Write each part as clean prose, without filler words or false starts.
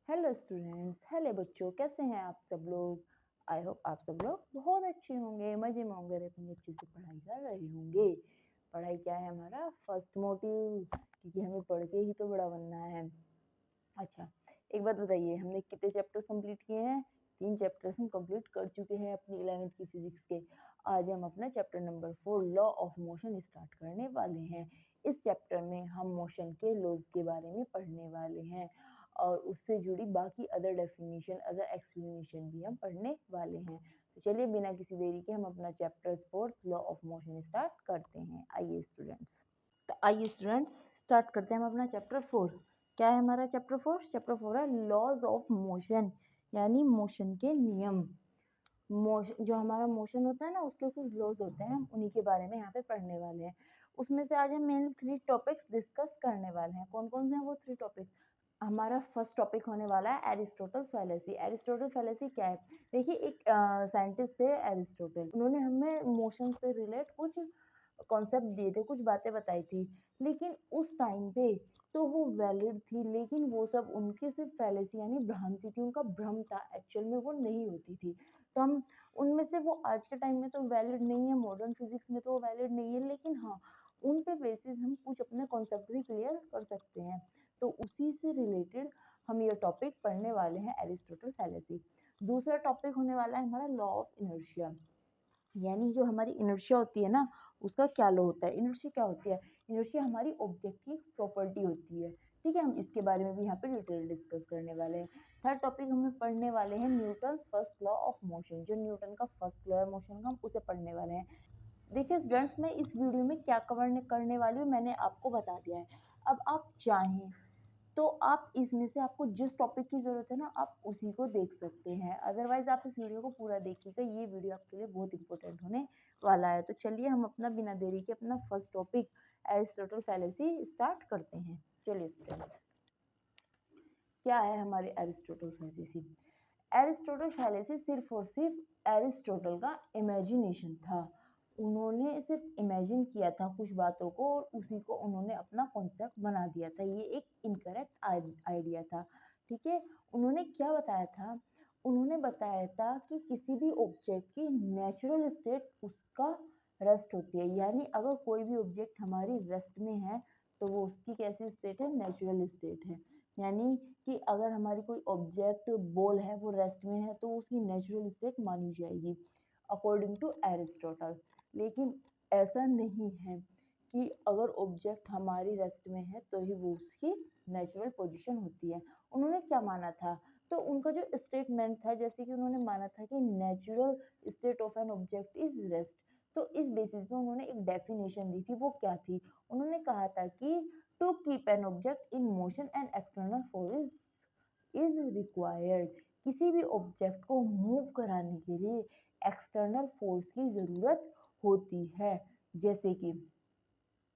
Hello students, hello बच्चों, कैसे हैं आप सब लोग। आई होप आप सब लोग बहुत अच्छे होंगे, मज़े में होंगे, अपनी अच्छे से पढ़ाई कर रहे होंगे। पढ़ाई क्या है हमारा फर्स्ट मोटिव, क्योंकि हमें पढ़ के ही तो बड़ा बनना है। अच्छा, एक बात बताइए, हमने कितने चैप्टर्स कंप्लीट किए हैं? 3 चैप्टर्स हम कंप्लीट कर चुके हैं अपनी 11th की फिजिक्स के। आज हम अपना chapter number 4 law of motion start करने वाले हैं। इस चैप्टर में हम मोशन के लॉज के बारे में पढ़ने वाले हैं और उससे जुड़ी बाकी अदर डेफिनेशन, अदर एक्सप्लेनेशन भी हम पढ़ने वाले हैं। तो चलिए बिना किसी देरी के हम अपना chapter 4 law of motion start करते हैं। आइए स्टूडेंट्स स्टार्ट करते हैं हम अपना चैप्टर 4। क्या है हमारा चैप्टर 4? चैप्टर 4 है लॉज ऑफ मोशन, यानी मोशन के नियम। मोशन, जो हमारा मोशन होता है ना, उसके कुछ लॉज होते हैं, हम उन्हीं के बारे में यहाँ पे पढ़ने वाले हैं। उसमें से आज हम मेनली 3 टॉपिक्स डिस्कस करने वाले हैं। कौन कौन से हैं वो 3 टॉपिक्स? हमारा फर्स्ट टॉपिक होने वाला है एरिस्टोटल फैलेसी। एरिस्टोटल फैलेसी क्या है? देखिए, एक साइंटिस्ट थे एरिस्टोटल, उन्होंने हमें मोशन से रिलेट कुछ कॉन्सेप्ट दिए थे, कुछ बातें बताई थी, लेकिन उस टाइम पे तो वो वैलिड थी, लेकिन वो सब उनकी सिर्फ फैलेसी यानी भ्रांति थी, उनका भ्रम था, एक्चुअल में वो नहीं होती थी। तो हम उनमें से, वो आज के टाइम में तो वैलिड नहीं है, मॉडर्न फिजिक्स में तो वो वैलिड नहीं है, लेकिन हाँ, उन पे बेसिस हम कुछ अपने कॉन्सेप्ट भी क्लियर कर सकते हैं। तो उसी से रिलेटेड हम ये टॉपिक पढ़ने वाले हैं, एरिस्टोटल फैलेसी। दूसरा टॉपिक होने वाला है हमारा लॉ ऑफ इनर्शिया, यानी जो हमारी इनर्शिया होती है ना, उसका क्या लॉ होता है। इनर्शिया क्या होती है? इनर्शिया हमारी ऑब्जेक्ट की प्रॉपर्टी होती है। ठीक है, हम इसके बारे में भी यहाँ पे डिटेल डिस्कस करने वाले हैं। थर्ड टॉपिक हमें पढ़ने वाले हैं Newton first law of motion. जो न्यूटन का फर्स्ट लॉ है मोशन का, हम उसे पढ़ने वाले हैं। देखिए स्टूडेंट्स, मैं इस वीडियो में क्या कवर करने वाली हूँ मैंने आपको बता दिया है। अब आप चाहें तो आप इसमें से, आपको जिस टॉपिक की ज़रूरत है ना, आप उसी को देख सकते हैं, अदरवाइज आप इस वीडियो को पूरा देखिएगा, ये वीडियो आपके लिए बहुत इंपॉर्टेंट होने वाला है। तो चलिए हम अपना बिना देरी के अपना first topic Aristotle fallacy start करते हैं। चलिए स्टूडेंट्स, क्या है हमारी एरिस्टोटल फैलेसी? एरिस्टोटल फैलेसी सिर्फ और सिर्फ एरिस्टोटल का इमेजिनेशन था। उन्होंने सिर्फ इमेजिन किया था कुछ बातों को और उसी को उन्होंने अपना कॉन्सेप्ट बना दिया था। ये एक इनकरेक्ट आइडिया था। ठीक है, उन्होंने क्या बताया था? उन्होंने बताया था कि किसी भी ऑब्जेक्ट की नेचुरल स्टेट उसका रेस्ट होती है, यानी अगर कोई भी ऑब्जेक्ट हमारी रेस्ट में है तो वो उसकी कैसी स्टेट है? नेचुरल स्टेट है। यानी कि अगर हमारी कोई ऑब्जेक्ट बॉल है, वो रेस्ट में है, तो उसकी नेचुरल स्टेट मानी जाएगी अकॉर्डिंग टू एरिस्टोटल। लेकिन ऐसा नहीं है कि अगर ऑब्जेक्ट हमारी रेस्ट में है तो ही वो उसकी नेचुरल पोजीशन होती है। उन्होंने क्या माना था? तो उनका जो स्टेटमेंट था, जैसे कि उन्होंने माना था कि natural state of an object is rest. तो इस बेसिस पे उन्होंने एक डेफिनेशन दी थी। वो क्या थी? उन्होंने कहा था कि to keep an object in motion and external force is required. किसी भी ऑब्जेक्ट को मूव कराने के लिए एक्सटर्नल फोर्स की ज़रूरत होती है। जैसे कि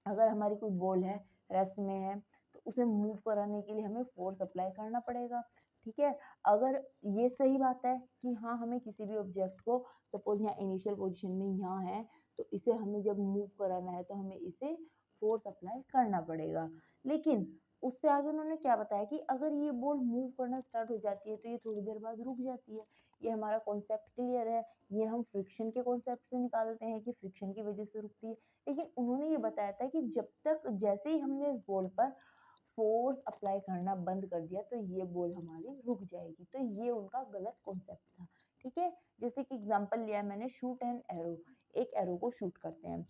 अगर हमारी कोई बॉल है, रेस्ट में है, तो उसे मूव कराने के लिए हमें फोर्स अप्लाई करना पड़ेगा। ठीक है, अगर ये सही बात है कि हाँ, हमें किसी भी ऑब्जेक्ट को, सपोज यहाँ इनिशियल पोजीशन में यहाँ है, तो इसे हमें जब मूव कराना है तो हमें इसे फोर्स अप्लाई करना पड़ेगा। लेकिन उससे आगे उन्होंने क्या बताया कि अगर ये बॉल मूव करना स्टार्ट हो जाती है तो ये थोड़ी देर बाद रुक जाती है। ये हमारा कॉन्सेप्ट क्लियर है। ये हम फ्रिक्शन के कॉन्सेप्ट से निकालते हैं कि फ्रिक्शन की वजह से रुकती है। लेकिन उन्होंने ये बताया था कि जब तक, जैसे ही हमने इस बॉल पर फोर्स अप्लाई करना बंद कर दिया तो ये बॉल हमारी रुक जाएगी। तो ये उनका गलत कॉन्सेप्ट था। ठीक है, जैसे कि एग्जांपल लिया मैंने, शूट एंड एरो। एक एरो को शूट करते हैं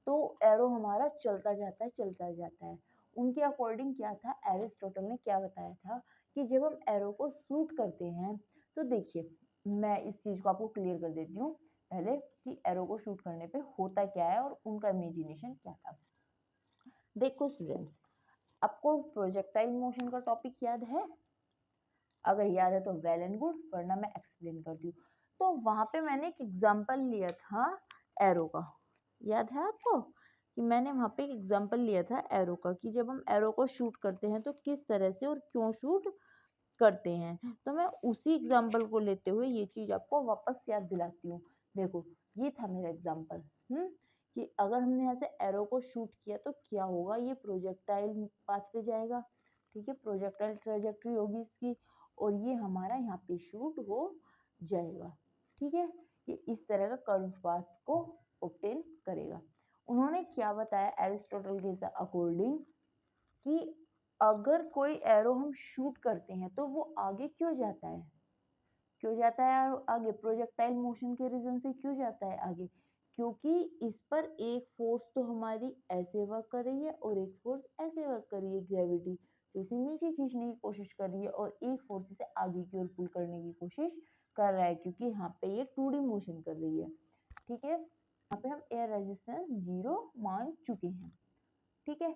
तो एरो हमारा चलता जाता है, चलता जाता है। उनके अकॉर्डिंग क्या था, एरिस्टोटल ने क्या बताया था कि जब हम एरो को शूट करते हैं, तो देखिए मैं इस चीज को आपको क्लियर कर देती हूँ पहले कि एरो को शूट करने पे होता क्या है और उनका इमेजिनेशन क्या था। देखो स्टूडेंट्स, आपको प्रोजेक्टाइल मोशन का टॉपिक याद है? अगर याद है तो वेल एंड गुड, वरना मैं एक्सप्लेन करती हूँ। तो वहां पे मैंने एक एग्जांपल लिया था एरो का। याद है आपको कि मैंने वहां पे एक एग्जांपल लिया था एरो का, कि जब हम एरो को शूट करते हैं तो किस तरह से और क्यों शूट करते हैं। तो मैं उसी एग्जांपल को लेते हुए ये चीज आपको वापस याद दिलाती हूँ। देखो, ये था मेरा एग्जांपल, कि अगर हमने यहाँ से एरो को शूट किया तो क्या होगा, ये प्रोजेक्टाइल पाथ पे जाएगा। ठीक है, प्रोजेक्टाइल ट्रेजेक्ट्री होगी इसकी। और ये हमारा यहाँ पे शूट हो जाएगा। ठीक है, ये इस तरह का कर्व पाथ को ऑब्टेन करेगा। उन्होंने क्या बताया एरिस्टोटल के अकॉर्डिंग कि अगर कोई एरो हम शूट करते हैं तो वो आगे क्यों जाता है, क्यों जाता है आगे, प्रोजेक्टाइल मोशन के रीजन से क्यों जाता है आगे, क्योंकि इस पर एक फोर्स तो हमारी ऐसे वर्क कर रही है और एक फोर्स ऐसे वर्क कर रही है, ग्रेविटी जो इसे नीचे खींचने की कोशिश कर रही है और एक फोर्स इसे आगे की ओर पुल करने की कोशिश कर रहा है, क्योंकि यहाँ पे ये 2D मोशन कर रही है। ठीक है, यहाँ पे हम एयर रेजिस्टेंस 0 मान चुके हैं। ठीक है,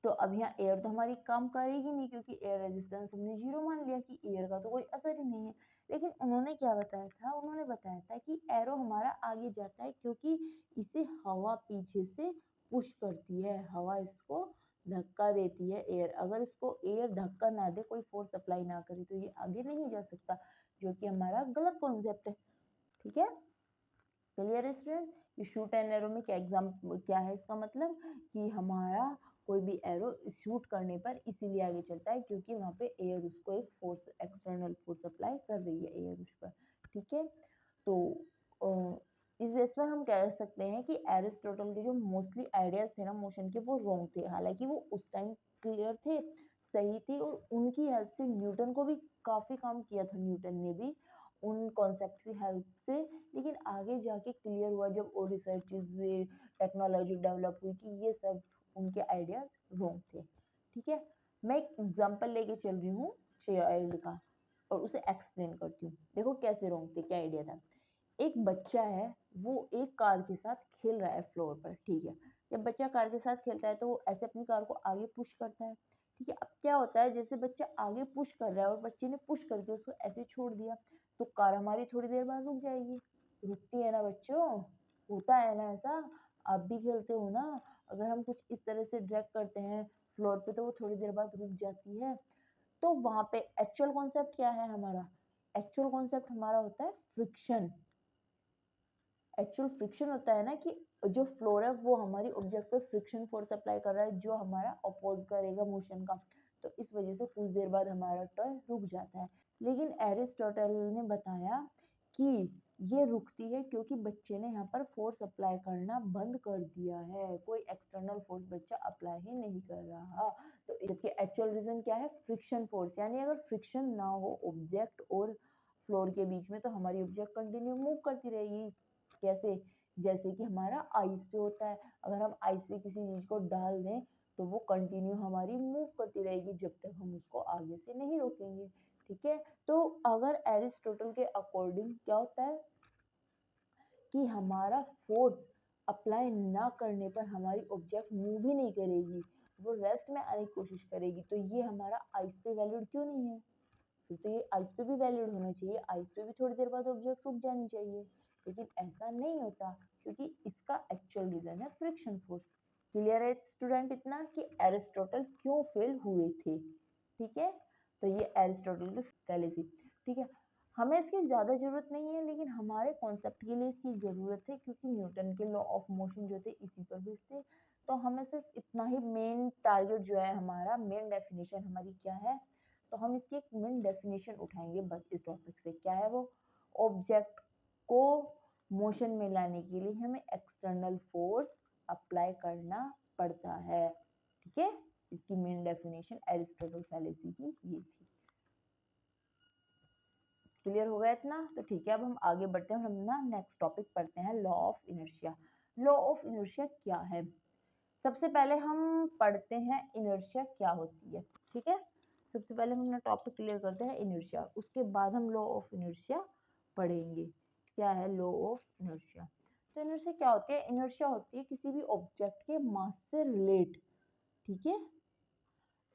तो अब यहाँ एयर तो हमारी काम करेगी नहीं, क्योंकि एयर रेजिस्टेंस हमने 0 मान लिया कि एयर का तो कोई असर ही नहीं है। लेकिन उन्होंने क्या बताया था, उन्होंने बताया था कि एरो हमारा आगे जाता है क्योंकि इसे हवा पीछे से पुश करती है, हवा इसको धक्का देती है। एयर अगर इसको एयर धक्का ना दे, कोई फोर्स अप्लाई ना करे, तो ये आगे नहीं जा सकता, जो कि हमारा गलत कॉन्सेप्ट है। ठीक है, क्लियर है स्टूडेंट? ये शूट एंड एरो में क्या है इसका मतलब कि हमारा कोई भी एरो शूट करने पर इसीलिए आगे चलता है क्योंकि वहां पे एयर उसको एक फोर्स, एक्सटर्नल फोर्स अप्लाई कर रही है एयर उस पर। ठीक है, तो इस बेस पर हम कह सकते हैं कि एरिस्टोटल के जो मोस्टली आइडियाज थे ना मोशन के, वो रॉन्ग थे। हालांकि वो उस टाइम क्लियर थे, सही थे, और उनकी हेल्प से न्यूटन को भी काफी काम किया था, न्यूटन ने भी उन कॉन्सेप्ट की हेल्प से। लेकिन आगे जाके क्लियर हुआ जब और रिसर्चेज हुए, टेक्नोलॉजी डेवलप हुई, कि ये सब उनके आइडियाज रॉन्ग थे। ठीक है, मैं एक एग्जांपल लेके चल रही हूँ चाइल्ड का और उसे एक्सप्लेन करती हूँ। देखो कैसे रॉन्ग थे, क्या आइडिया था। एक बच्चा है, वो एक कार के साथ खेल रहा है फ्लोर पर। ठीक है, जब बच्चा कार के साथ खेलता है तो वो ऐसे अपनी कार को आगे पुश करता है। ठीक है, अब क्या होता है, जैसे बच्चा आगे पुश कर रहा है और बच्चे ने पुश करके उसको ऐसे छोड़ दिया, तो कार हमारी थोड़ी देर बाद रुक जाएगी। रुकती है ना बच्चों, होता है ना ऐसा, आप भी खेलते हो ना, अगर हम कुछ इस तरह से ड्रैग करते हैं फ्लोर पे तो वो थोड़ी देर बाद रुक जाती है। तो वहां पे एक्चुअल कॉन्सेप्ट क्या है हमारा, एक्चुअल कॉन्सेप्ट हमारा होता है फ्रिक्शन। एक्चुअल फ्रिक्शन होता है ना कि जो फ्लोर है वो हमारी ऑब्जेक्ट पे फ्रिक्शन फोर्स अप्लाई कर रहा है, जो हमारा अपोज करेगा मोशन का। तो इस वजह से कुछ देर बाद हमारा टॉय रुक जाता है। लेकिन एरिस्टोटल ने बताया कि ये रुकती है क्योंकि बच्चे ने यहाँ पर फोर्स अप्लाई करना बंद कर दिया है, कोई एक्सटर्नल फोर्स बच्चा अप्लाई ही नहीं कर रहा। तो इसके एक्चुअल रीजन क्या है, फ्रिक्शन फोर्स। यानी अगर फ्रिक्शन ना हो ऑब्जेक्ट और फ्लोर के बीच में, तो हमारी ऑब्जेक्ट कंटिन्यू मूव करती रहेगी। कैसे, जैसे कि हमारा आइस पे होता है, अगर हम आइस पे किसी चीज को डाल दें तो वो कंटिन्यू हमारी मूव करती रहेगी जब तक हम उसको आगे से नहीं रोकेंगे। ठीक है, तो अगर एरिस्टोटल के अकॉर्डिंग क्या होता है कि हमारा फोर्स अप्लाई ना करने पर हमारी ऑब्जेक्ट मूव ही नहीं करेगी, वो रेस्ट में आने की कोशिश करेगी, तो ये हमारा आइस पे वैलिड क्यों नहीं है? फिर तो ये आइस पे भी वैलिड होना चाहिए, आइस पे भी थोड़ी देर बाद ऑब्जेक्ट रुक जानी चाहिए। लेकिन ऐसा नहीं होता क्योंकि इसका एक्चुअल रीजन है फ्रिक्शन फोर्स। क्लियर है स्टूडेंट इतना कि एरिस्टोटल क्यों फेल हुए थे? ठीक है, तो ये एरिस्टोटल की फैलेसी। ठीक है, हमें इसकी ज्यादा जरूरत नहीं है, लेकिन हमारे कॉन्सेप्ट के लिए इसकी जरूरत है क्योंकि न्यूटन के लॉ ऑफ मोशन जो थे इसी पर बेस्ड थे। तो हमें सिर्फ इतना ही मेन टारगेट जो है, हमारा मेन डेफिनेशन हमारी क्या है, तो हम इसकी एक मेन डेफिनेशन उठाएंगे बस इस टॉपिक से। क्या है वो? ऑब्जेक्ट को मोशन में लाने के लिए हमें एक्सटर्नल फोर्स अप्लाई करना पड़ता है। ठीक है, इसकी मेन डेफिनेशन एरिस्टोटल फैलेसी की ये थी। क्लियर हो गया इतना? तो ठीक है, अब हम आगे बढ़ते हैं और हम ना नेक्स्ट टॉपिक पढ़ते हैं, law of inertia. Law of inertia क्या है? सबसे पहले हम पढ़ते हैं इनर्शिया क्या होती है। ठीक है, सबसे पहले हम अपना टॉपिक क्लियर करते हैं इनर्शिया, उसके बाद हम लॉ ऑफ इनर्शिया पढ़ेंगे। क्या है लॉ ऑफ इनर्शिया? तो इनर्शिया क्या होती है? इनर्शिया होती है किसी भी ऑब्जेक्ट के मास से रिलेट। ठीक है,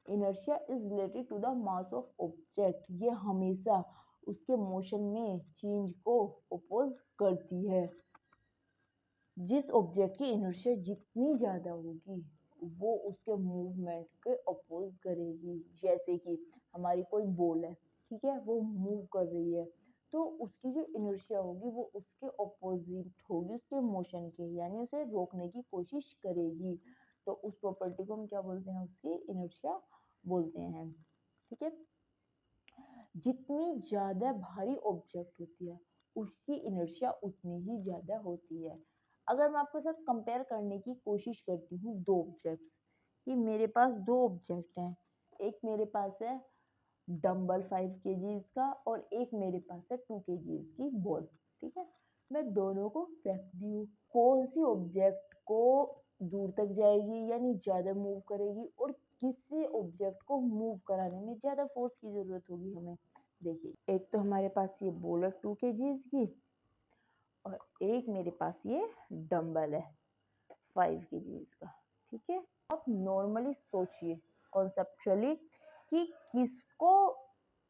inertia is related to the mass of object. ये हमेशा उसके मोशन में चेंज को अपोज करती है। जिस ऑब्जेक्ट की इनर्शिया जितनी ज्यादा होगी वो उसके मूवमेंट के अपोज करेगी। जैसे कि हमारी कोई बॉल है, ठीक है, वो मूव कर रही है, तो उसकी जो इनर्शिया होगी वो उसके अपोजिट होगी, उसके मोशन के, यानी उसे रोकने की कोशिश करेगी। तो उस प्रॉपर्टी को हम क्या बोलते हैं? उसकी इनर्शिया बोलते हैं। ठीक है, जितनी ज़्यादा भारी ऑब्जेक्ट होती है उसकी इनर्शिया उतनी ही ज़्यादा होती है। अगर मैं आपके साथ कंपेयर करने की कोशिश करती हूँ दो ऑब्जेक्ट्स, कि मेरे पास दो ऑब्जेक्ट हैं, एक मेरे पास है डंबल 5 केजीज का और एक मेरे पास है 2 केजीज की बॉल, ठीक है। मैं दोनों को फेंकती हूँ, कौन सी ऑब्जेक्ट को दूर तक जाएगी यानी ज़्यादा मूव करेगी और किसी ऑब्जेक्ट को मूव कराने में ज़्यादा फोर्स की ज़रूरत होगी हमें। देखिए, एक तो हमारे पास ये बॉल है 2 केजीज की और एक मेरे पास ये डंबल है 5 केजीज का, ठीक है। आप नॉर्मली सोचिए कॉन्सेप्चुअली कि किसको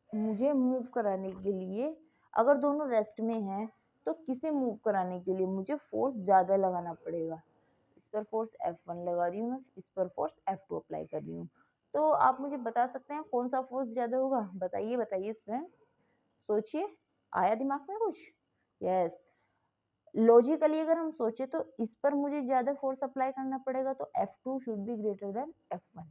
मुझे मूव कराने के लिए, अगर दोनों रेस्ट में हैं तो किसे मूव कराने के लिए मुझे फोर्स ज़्यादा लगाना पड़ेगा। इस पर फोर्स F1 लगा रही हूँ मैं, इस पर फोर्स F2 अप्लाई कर रही हूँ। तो आप मुझे बता सकते हैं कौन सा फोर्स ज़्यादा होगा? बताइए बताइए स्टूडेंट्स, सोचिए, आया दिमाग में कुछ? यस, लॉजिकली अगर हम सोचे तो इस पर मुझे ज़्यादा फोर्स अप्लाई करना पड़ेगा, तो F2 should be greater than F1,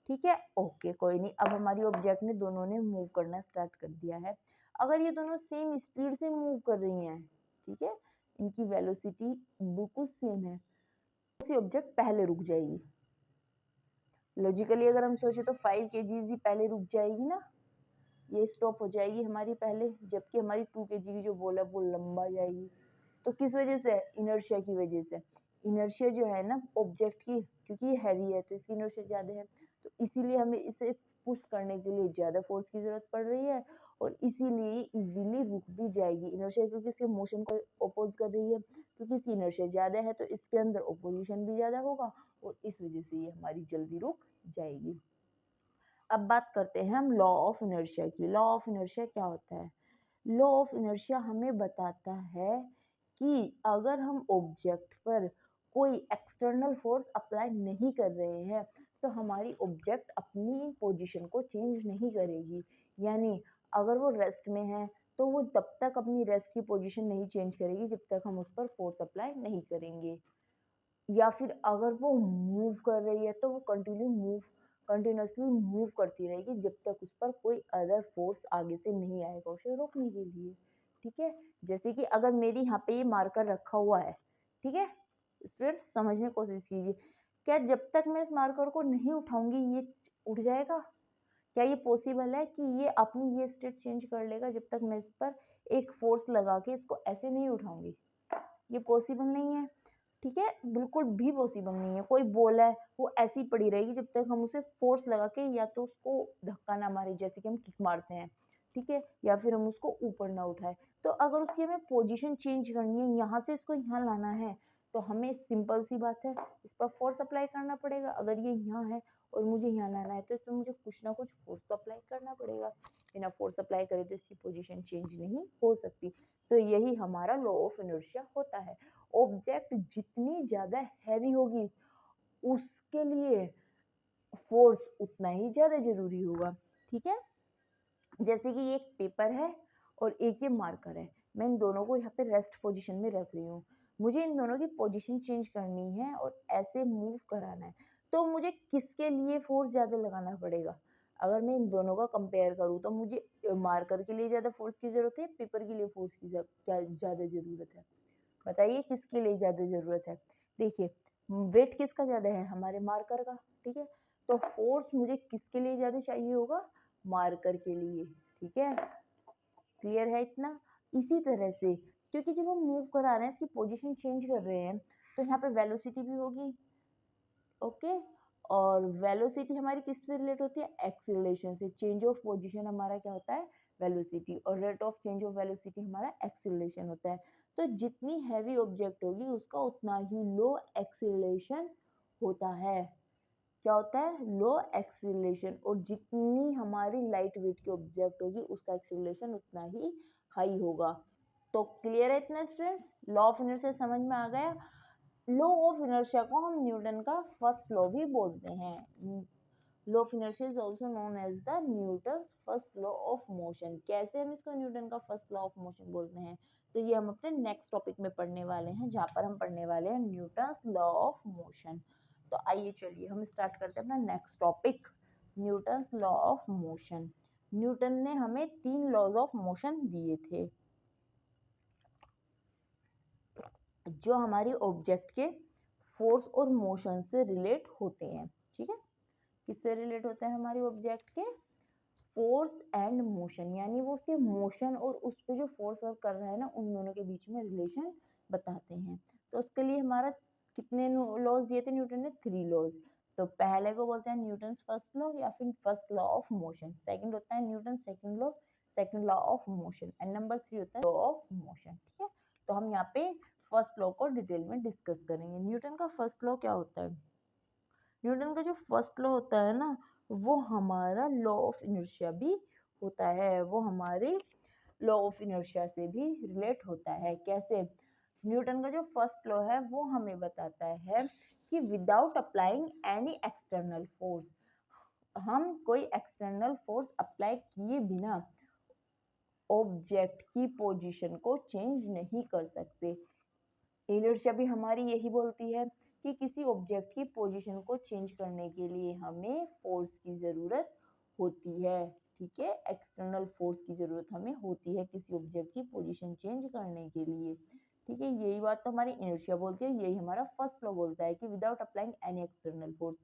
ठीक है। ओके, कोई नहीं, अब हमारी ऑब्जेक्ट ने दोनों ने मूव करना स्टार्ट कर दिया है। अगर ये दोनों सेम स्पीड से मूव कर रही हैं, ठीक है, इनकी वेलोसिटी बिल्कुल सेम है, सी ऑब्जेक्ट पहले रुक जाएगी। लॉजिकली अगर हम सोचे तो 5 केजीज ही पहले रुक जाएगी ना, ये स्टॉप हो जाएगी हमारी पहले, जबकि हमारी 2 केजी की जो बॉल है वो लंबा जाएगी। तो किस वजह से? इनर्शिया की वजह से। इनर्शिया जो है ना ऑब्जेक्ट की, क्योंकि ये हैवी है तो इसकी इनर्शिया ज़्यादा है, तो इसीलिए हमें इसे पुश करने के लिए ज़्यादा फोर्स की ज़रूरत पड़ रही है और इसीलिए इजीली रुक भी जाएगी। इनर्शिया क्योंकि इसके मोशन को अपोज कर रही है, क्योंकि इसकी इनर्शिया ज़्यादा है तो इसके अंदर अपोजिशन भी ज़्यादा होगा और इस वजह से ये हमारी जल्दी रुक जाएगी। अब बात करते हैं हम लॉ ऑफ इनर्शिया की। लॉ ऑफ इनर्शिया क्या होता है? लॉ ऑफ इनर्शिया हमें बताता है कि अगर हम ऑब्जेक्ट पर कोई एक्सटर्नल फोर्स अप्लाई नहीं कर रहे हैं तो हमारी ऑब्जेक्ट अपनी पोजीशन को चेंज नहीं करेगी। यानी अगर वो रेस्ट में है तो वो तब तक अपनी रेस्ट की पोजीशन नहीं चेंज करेगी जब तक हम उस पर फोर्स अप्लाई नहीं करेंगे। या फिर अगर वो मूव कर रही है तो वो कंटिन्यूअसली मूव करती रहेगी जब तक उस पर कोई अदर फोर्स आगे से नहीं आएगा उसे रोकने के लिए, ठीक है। जैसे कि अगर मेरी यहाँ पे ये मार्कर रखा हुआ है, ठीक है, स्टूडेंट्स समझने की कोशिश कीजिए, क्या जब तक मैं इस मार्कर को नहीं उठाऊंगी ये उठ जाएगा? क्या ये पॉसिबल है कि ये अपनी ये स्टेट चेंज कर लेगा जब तक मैं इस पर एक फोर्स लगा के इसको ऐसे नहीं उठाऊंगी? ये पॉसिबल नहीं है, ठीक है, बिल्कुल भी पॉसिबल नहीं है। कोई बॉल है वो ऐसी पड़ी रहेगी जब तक हम उसे फोर्स लगा के या तो उसको धक्का ना मारे, जैसे कि हम किक मारते हैं, ठीक है, या फिर हम उसको ऊपर ना उठाए। तो अगर उसकी हमें पोजीशन चेंज करनी है, यहाँ से इसको यहाँ लाना है, तो हमें सिंपल सी बात है इस पर फोर्स अप्लाई करना पड़ेगा। अगर ये यहाँ है और मुझे यहाँ लाना है तो इसमें मुझे कुछ ना कुछ फोर्स तो अप्लाई करना पड़ेगा। बिना फोर्स अप्लाई करे तो इसकी पोजीशन चेंज नहीं हो सकती। तो यही हमारा लॉ ऑफ इनर्शिया होता है। ऑब्जेक्ट जितनी ज्यादा हैवी होगी उसके लिए फोर्स उतना ही ज्यादा जरूरी होगा, ठीक है। जैसे कि एक पेपर है और एक ये मार्कर है, मैं इन दोनों को यहाँ पे रेस्ट पोजीशन में रख रही हूँ, मुझे इन दोनों की पोजीशन चेंज करनी है और ऐसे मूव कराना है, तो मुझे किसके लिए फोर्स ज्यादा लगाना पड़ेगा? अगर मैं इन दोनों का कंपेयर करूँ तो मुझे मार्कर के लिए ज्यादा फोर्स की जरूरत है, पेपर के लिए फोर्स की क्या ज्यादा जरूरत है? बताइए किसके लिए ज्यादा जरूरत है? देखिए, वेट किसका ज्यादा है? हमारे मार्कर का, ठीक है। तो फोर्स मुझे किसके लिए ज्यादा चाहिए होगा? मार्कर के लिए, ठीक है। क्लियर है इतना? इसी तरह से क्योंकि जब हम मूव करा रहे हैं इसकी पोजीशन चेंज कर रहे हैं तो यहाँ पे वेलोसिटी भी होगी, ओके। और वेलोसिटी हमारी किससे रिलेट होती है? एक्सीलरेशन से। चेंज ऑफ पोजीशन हमारा क्या होता है? वेलोसिटी। और rate of change of velocity हमारा एक्सीलरेशन होता है। तो जितनी हैवी ऑब्जेक्ट होगी उसका उतना ही लो एक्सीलरेशन होता है। क्या होता है? लो एक्सीलरेशन। और जितनी हमारी लाइट वेट की ऑब्जेक्ट होगी उसका एक्सीलरेशन उतना ही हाई होगा। तो क्लियर है इतना स्टूडेंट्स? लॉ ऑफ इनर्शिया समझ में आ गया? लॉ ऑफ इनर्शिया को हम न्यूटन का फर्स्ट लॉ भी बोलते हैं। Law of inertia is also known as the Newton's first law of motion. कैसे हम इसको न्यूटन का फर्स्ट लॉ ऑफ मोशन बोलते हैं, तो ये हम अपने नेक्स्ट टॉपिक में पढ़ने वाले हैं, जहाँ पर हम पढ़ने वाले हैं न्यूटन्स लॉ ऑफ मोशन। तो आइए चलिए हम स्टार्ट करते हैं अपना next topic, Newton's law of motion. Newton ने हमें 3 लॉज ऑफ मोशन दिए थे जो हमारी ऑब्जेक्ट के फोर्स और मोशन से रिलेट होते हैं। ठीक है, किससे रिलेट होते हैं? हमारी ऑब्जेक्ट के फोर्स एंड मोशन, यानी वो उसके मोशन और उस पे जो फोर्स वर्क कर रहा है ना, उन दोनों के बीच में रिलेशन बताते हैं। तो उसके लिए हमारा कितने लॉज दिए थे न्यूटन ने? 3 लॉज। तो पहले को बोलते हैं न्यूटन फर्स्ट लॉ या फिर first law of motion, second होता है Newton second law of motion, and number 3 होता है लॉ ऑफ मोशन। ठीक है, तो हम यहाँ पे फर्स्ट लॉ को डिटेल में डिस्कस करेंगे। न्यूटन का फर्स्ट लॉ क्या होता है? न्यूटन का जो फर्स्ट लॉ होता है ना, वो हमारा लॉ ऑफ इनर्शिया भी होता है, वो हमारे लॉ ऑफ इनर्शिया से भी रिलेट होता है। कैसे? न्यूटन का जो फर्स्ट लॉ है वो हमें बताता है कि without applying any external force, हम कोई एक्सटर्नल फोर्स अप्लाई किए बिना ऑब्जेक्ट की पोजीशन को चेंज नहीं कर सकते। इनर्शिया भी हमारी यही बोलती है कि किसी ऑब्जेक्ट की पोजीशन को चेंज करने के लिए हमें फोर्स की ज़रूरत होती है। ठीक है, एक्सटर्नल फोर्स की ज़रूरत हमें होती है किसी ऑब्जेक्ट की पोजीशन चेंज करने के लिए। ठीक है, यही बात तो हमारी इनर्शिया बोलती है, यही हमारा फर्स्ट लॉ बोलता है कि without applying any external force,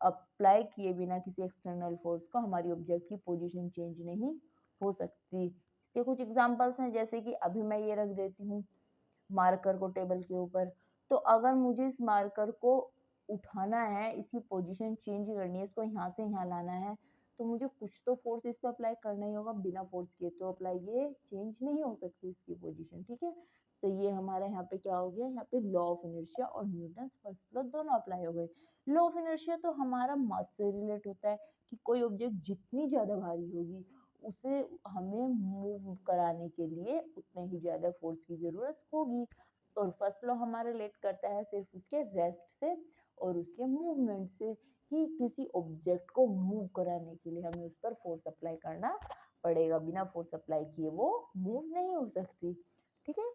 apply किए बिना किसी एक्सटर्नल फोर्स को हमारी ऑब्जेक्ट की पोजीशन चेंज नहीं हो सकती। इसके कुछ एग्जांपल्स हैं, जैसे कि अभी मैं ये रख देती हूँ मार्कर को टेबल के ऊपर, तो अगर मुझे इस मार्कर को उठाना है, इसकी पोजीशन चेंज करनी है, इसको यहाँ से यहाँ लाना है, तो मुझे कुछ तो फोर्स इस पर अप्लाई करना ही होगा, बिना फोर्स किए तो अप्लाई ये चेंज नहीं हो सकती इसकी पोजीशन। ठीक है, तो ये हमारा यहाँ पे क्या हो गया, यहाँ पे लॉ ऑफ इनर्शिया और न्यूटन फर्स्ट लॉ दोनों अप्लाई हो गए। लॉ ऑफ इनर्शिया तो हमारा मास से रिलेट होता है कि कोई ऑब्जेक्ट जितनी ज्यादा भारी होगी उसे हमें मूव कराने के लिए उतने ही ज्यादा फोर्स की जरूरत होगी। और फर्स्ट लॉ हमारा रिलेट करता है सिर्फ उसके रेस्ट से और उसके मूवमेंट से, कि किसी ऑब्जेक्ट को मूव कराने के लिए हमें उस पर फोर्स अप्लाई करना पड़ेगा, बिना फोर्स अप्लाई किए वो मूव नहीं हो सकती। ठीक है,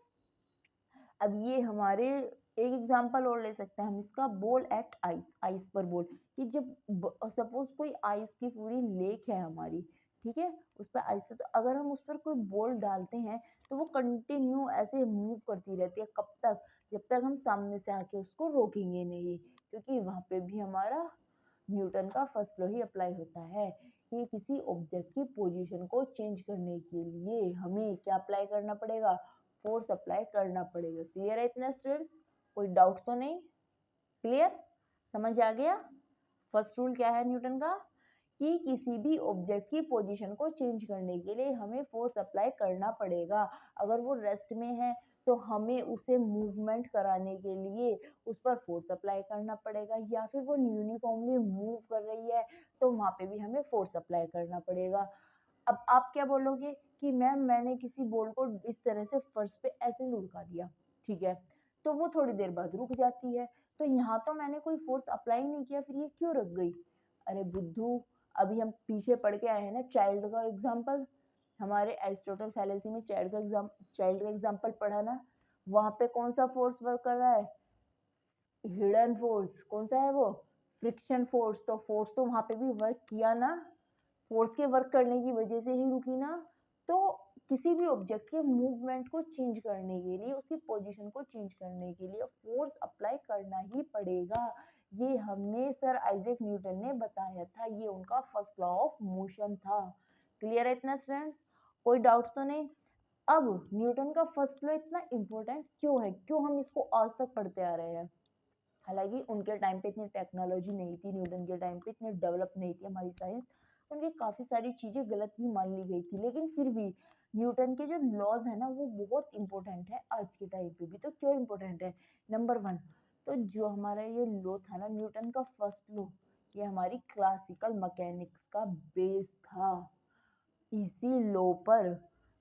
अब ये हमारे एक एग्जांपल और ले सकते हैं हम इसका, बॉल एट आइस, आइस पर बॉल, कि जब सपोज कोई आइस की पूरी लेक है हमारी, ठीक है, उस पर आइस है, तो अगर हम उस पर कोई बॉल डालते हैं तो वो कंटिन्यू ऐसे मूव करती रहती है, कब तक? जब तक हम सामने से आके उसको रोकेंगे नहीं, क्योंकि वहां पे भी हमारा न्यूटन का फर्स्ट लॉ ही अप्लाई होता है कि किसी ऑब्जेक्ट की पोजीशन को चेंज करने के लिए हमें क्या अप्लाई करना पड़ेगा? फोर्स अप्लाई करना पड़ेगा। क्लियर है इतना स्टूडेंट्स? कोई डाउट तो नहीं? क्लियर, समझ आ गया? फर्स्ट रूल क्या है न्यूटन का? कि किसी भी ऑब्जेक्ट की पोजीशन को चेंज करने के लिए हमें फोर्स अप्लाई करना पड़ेगा। अगर वो रेस्ट में है तो हमें उसे मूवमेंट कराने के लिए उस पर फोर्स अप्लाई करना पड़ेगा, या फिर वो यूनिफॉर्मली मूव कर रही है तो वहां पे भी हमें फोर्स अप्लाई करना पड़ेगा। अब आप क्या बोलोगे कि मैम मैंने किसी बॉल को इस तरह से फर्श पे ऐसे लुढ़का दिया, ठीक है, तो वो थोड़ी देर बाद रुक जाती है, तो यहाँ तो मैंने कोई फोर्स अप्लाई नहीं किया, फिर ये क्यों रुक गई? अरे बुद्धू, अभी हम पीछे पढ़ के आए हैं ना चाइल्ड का एग्जाम्पल, हमारे एरिस्टोटल फैलेसी में चाइल्ड का एग्जाम्पल पढ़ा ना, वहां पे कौन सा फोर्स वर्क कर रहा है? Hidden force. कौन सा है वो? Friction force. तो फोर्स तो वहां पे भी वर्क किया ना, फोर्स के वर्क करने की वजह से ही रुकी ना। तो किसी भी ऑब्जेक्ट के मूवमेंट को चेंज करने के लिए, उसकी पोजीशन को चेंज करने के लिए फोर्स अप्लाई करना ही पड़ेगा। ये हमें सर आइजैक न्यूटन ने बताया था, ये उनका फर्स्ट लॉ ऑफ मोशन था। क्लियर है इतना स्टूडेंट्स? कोई डाउट तो नहीं? अब न्यूटन का फर्स्ट लॉ इतना इंपॉर्टेंट क्यों है, क्यों हम इसको आज तक पढ़ते आ रहे हैं? हालांकि उनके टाइम पे इतनी टेक्नोलॉजी नहीं थी, न्यूटन के टाइम पे इतनी डेवलप नहीं थी हमारी साइंस, उनकी काफी सारी चीजें गलत भी मान ली गई थी, लेकिन फिर भी न्यूटन के जो लॉज है ना वो बहुत इंपॉर्टेंट है आज के टाइम पे भी। तो क्यों इंपॉर्टेंट है? नंबर 1, तो जो हमारा ये लॉ था ना न्यूटन का फर्स्ट लॉ, ये हमारी क्लासिकल मैकेनिक्स का बेस था। इसी लॉ पर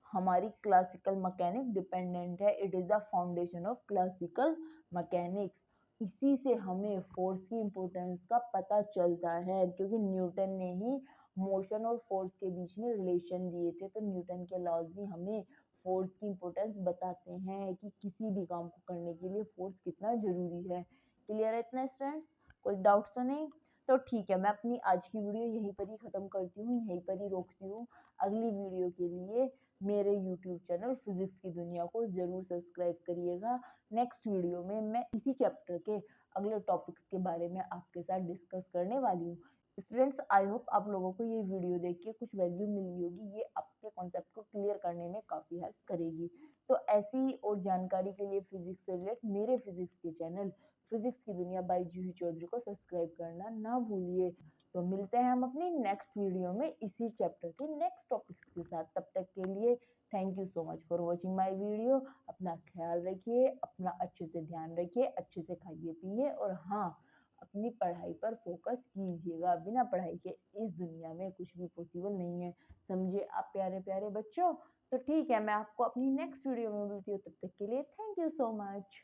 हमारी क्लासिकल मैकेनिक डिपेंडेंट है, it is the foundation of classical mechanics. इसी से हमें फोर्स की इंपॉर्टेंस का पता चलता है, क्योंकि न्यूटन ने ही मोशन और फोर्स के बीच में रिलेशन दिए थे। तो न्यूटन के लॉज ही हमें फोर्स की इंपॉर्टेंस बताते हैं कि किसी भी काम को करने के लिए फोर्स कितना जरूरी है। क्लियर है इतना स्टूडेंट्स? कोई डाउट तो नहीं? तो ठीक है, मैं अपनी आज की वीडियो यहीं पर ही ख़त्म करती हूँ, यहीं पर ही रोकती हूँ। अगली वीडियो के लिए मेरे यूट्यूब चैनल फिज़िक्स की दुनिया को ज़रूर सब्सक्राइब करिएगा। नेक्स्ट वीडियो में मैं इसी चैप्टर के अगले टॉपिक्स के बारे में आपके साथ डिस्कस करने वाली हूँ। स्टूडेंट्स, आई होप आप लोगों को ये वीडियो देख के कुछ वैल्यू मिली होगी। ये आपके कॉन्सेप्ट को क्लियर करने में काफ़ी हेल्प करेगी। तो ऐसी और जानकारी के लिए फिज़िक्स से रिलेटेड मेरे फिज़िक्स के चैनल फिज़िक्स की दुनिया बाय जूही चौधरी को सब्सक्राइब करना ना भूलिए। तो मिलते हैं हम अपनी नेक्स्ट वीडियो में इसी चैप्टर के नेक्स्ट टॉपिक्स के साथ। तब तक के लिए thank you so much for watching my video. अपना ख्याल रखिए, अपना अच्छे से ध्यान रखिए, अच्छे से खाइए पिए और हाँ, अपनी पढ़ाई पर फोकस कीजिएगा। बिना पढ़ाई के इस दुनिया में कुछ भी पॉसिबल नहीं है। समझिए आप प्यारे प्यारे बच्चों। तो ठीक है, मैं आपको अपनी नेक्स्ट वीडियो में मिलती हूँ। तब तक के लिए थैंक यू सो मच।